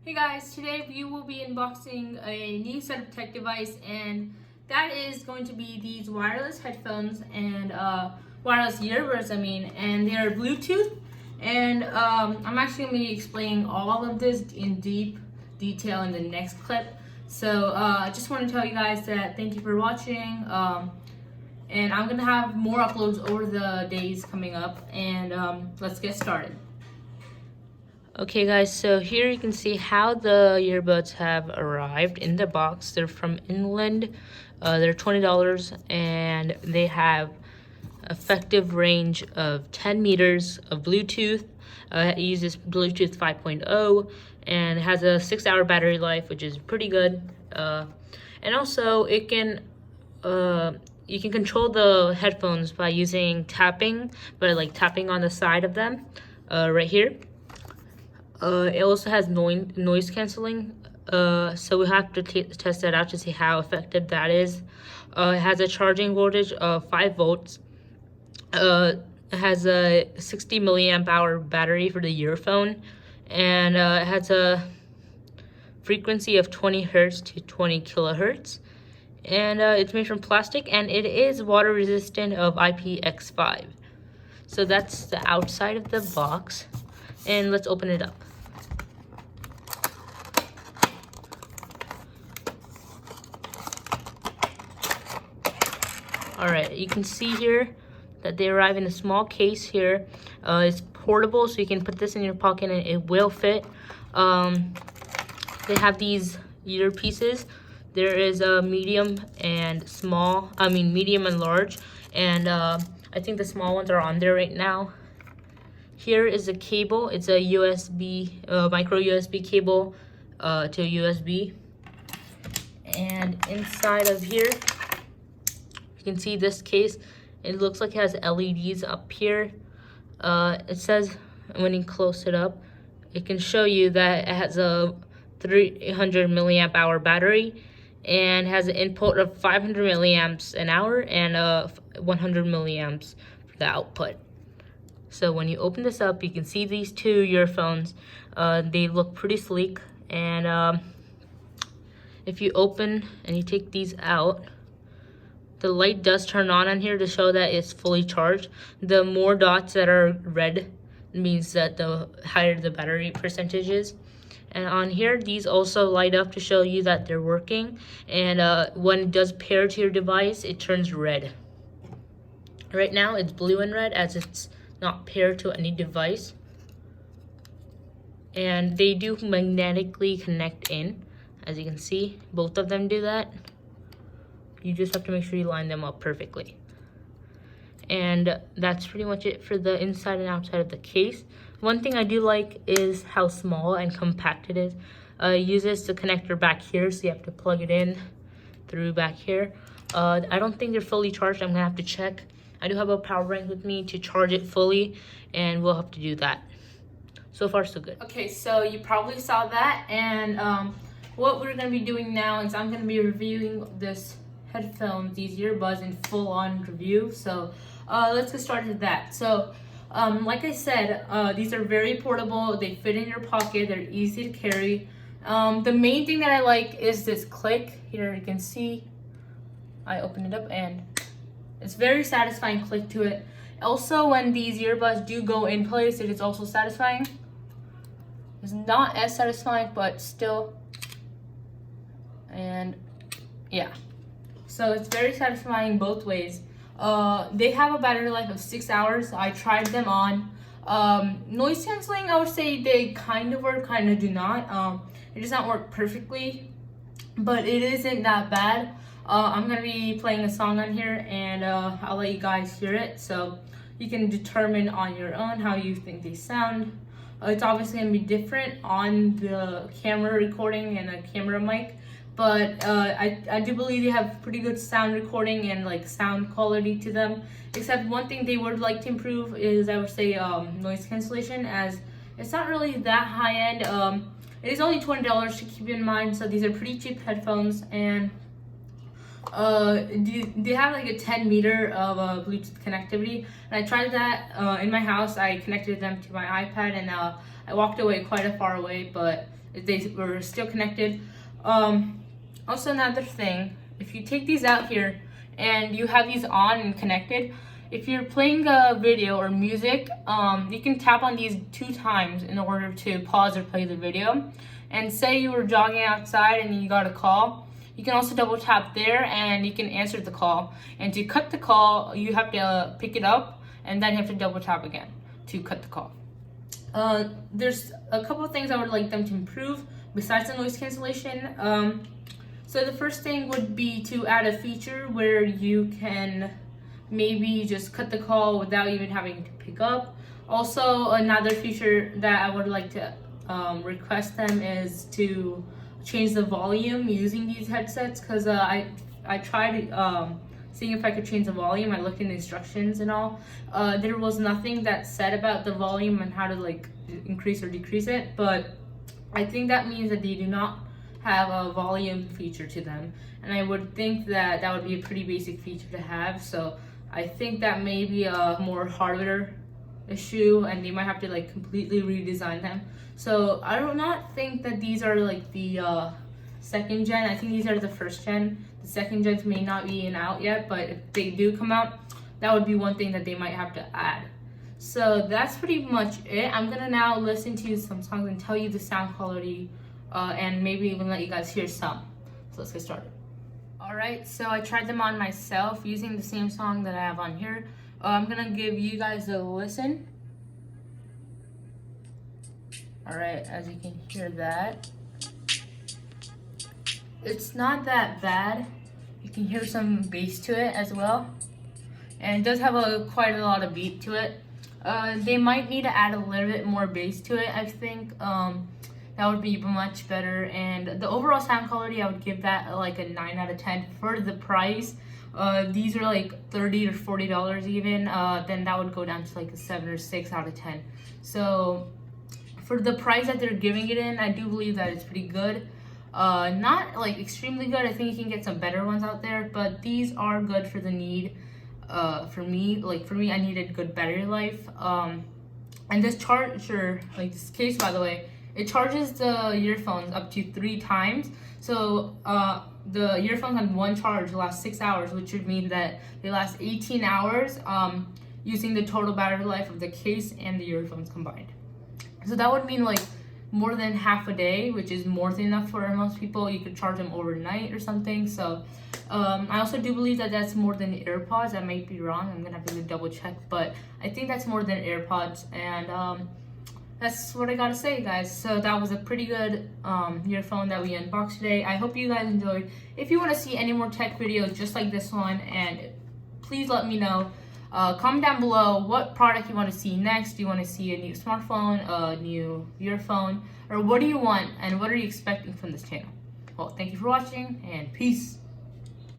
Hey guys, today we will be unboxing a new set of tech device, and that is going to be these wireless headphones and wireless earbuds, and they're Bluetooth. And I'm actually going to be explaining all of this in deep detail in the next clip. So I just want to tell you guys that thank you for watching, and I'm going to have more uploads over the days coming up, and let's get started. Okay guys, so here you can see how the earbuds have arrived in the box. They're from Inland. They're $20 and they have effective range of 10 meters of Bluetooth. It uses Bluetooth 5.0 and has a 6-hour battery life, which is pretty good. And also it can you can control the headphones by using tapping, but like tapping on the side of them right here. It also has noise canceling, so we have to test that out to see how effective that is. It has a charging voltage of 5 volts. It has a 60 milliamp hour battery for the earphone, and it has a frequency of 20 hertz to 20 kilohertz. And it's made from plastic, and it is water resistant of IPX5. So that's the outside of the box, and let's open it up. Alright, you can see here that they arrive in a small case here. It's portable, so you can put this in your pocket and it will fit. They have these earpieces. There is a medium and large, and I think the small ones are on there right now. Here is a cable. It's a USB, micro USB cable to USB. And inside of here, you can see this case. It looks like it has LEDs up here. It says, when you close it up, it can show you that it has a 300 milliamp hour battery and has an input of 500 milliamps an hour and 100 milliamps for the output. So when you open this up, you can see these two earphones. They look pretty sleek, and if you open and you take these out, the light does turn on here to show that it's fully charged. The more dots that are red means that the higher the battery percentage is. And on here, these also light up to show you that they're working. And when it does pair to your device, it turns red. Right now, it's blue and red as it's not paired to any device. And they do magnetically connect in. As you can see, both of them do that. You just have to make sure you line them up perfectly. And that's pretty much it for the inside and outside of the case. One thing I do like is how small and compact it is. It uses the connector back here, so you have to plug it in through back here. I don't think they're fully charged. I'm gonna have to check. I do have a power bank with me to charge it fully, and we'll have to do that. So far, so good. Okay, so you probably saw that, and what we're gonna be doing now is I'm gonna be reviewing this headphones, these earbuds, in full-on review. So let's get started with that. So like I said, these are very portable. They fit in your pocket. They're easy to carry. The main thing that I like is this click. Here you can see I open it up and it's very satisfying click to it. Also, when these earbuds do go in place, it is also satisfying. It's not as satisfying, but still. And yeah, so it's very satisfying both ways. They have a battery life of 6 hours. I tried them on. Noise canceling, I would say they kind of work, kind of do not. It does not work perfectly, but it isn't that bad. I'm gonna be playing a song on here, and I'll let you guys hear it, so you can determine on your own how you think they sound. It's obviously gonna be different on the camera recording and the camera mic, but I do believe they have pretty good sound recording and like sound quality to them. Except one thing they would like to improve is, I would say, noise cancellation, as it's not really that high end. It is only $20 to keep in mind, so these are pretty cheap headphones, and they have like a 10 meter of Bluetooth connectivity, and I tried that in my house. I connected them to my iPad, and I walked away quite a far away, but if they were still connected. Also another thing, if you take these out here and you have these on and connected, if you're playing a video or music, you can tap on these 2 times in order to pause or play the video. And say you were jogging outside and you got a call, you can also double tap there and you can answer the call. And to cut the call, you have to pick it up and then you have to double tap again to cut the call. There's a couple of things I would like them to improve besides the noise cancellation. So the first thing would be to add a feature where you can maybe just cut the call without even having to pick up. Also, another feature that I would like to request them is to change the volume using these headsets, because I tried seeing if I could change the volume. I looked in the instructions and all. There was nothing that said about the volume and how to like increase or decrease it, but I think that means that they do not have a volume feature to them, and I would think that that would be a pretty basic feature to have. So I think that may be a more hardware issue and they might have to like completely redesign them. So I do not think that these are like the second gen. I think these are the first gen. The second gens may not be out yet, but if they do come out, that would be one thing that they might have to add. So that's pretty much it. I'm gonna now listen to some songs and tell you the sound quality, and maybe even let you guys hear some. So let's get started. Alright, so I tried them on myself using the same song that I have on here. I'm gonna give you guys a listen. Alright, as you can hear that, it's not that bad. You can hear some bass to it as well, and it does have quite a lot of beat to it. They might need to add a little bit more bass to it, I think. That would be much better. And the overall sound quality, I would give that like a 9 out of 10 for the price. These are like $30 or $40 even. Then that would go down to like a 7 or 6 out of 10. So for the price that they're giving it in, I do believe that it's pretty good. Not like extremely good. I think you can get some better ones out there, but these are good for the need. For me, I needed good battery life. And this charger, like this case, by the way, it charges the earphones up to 3 times. So the earphones on one charge last 6 hours, which would mean that they last 18 hours using the total battery life of the case and the earphones combined. So that would mean like more than half a day, which is more than enough for most people. You could charge them overnight or something. So I also do believe that that's more than AirPods. I might be wrong. I'm gonna have to double check, but I think that's more than AirPods. And that's what I gotta say, guys. So that was a pretty good earphone that we unboxed today. I hope you guys enjoyed. If you want to see any more tech videos just like this one, and please let me know. Comment down below what product you want to see next. Do you want to see a new smartphone, a new earphone, or what do you want and what are you expecting from this channel? Well, thank you for watching and peace.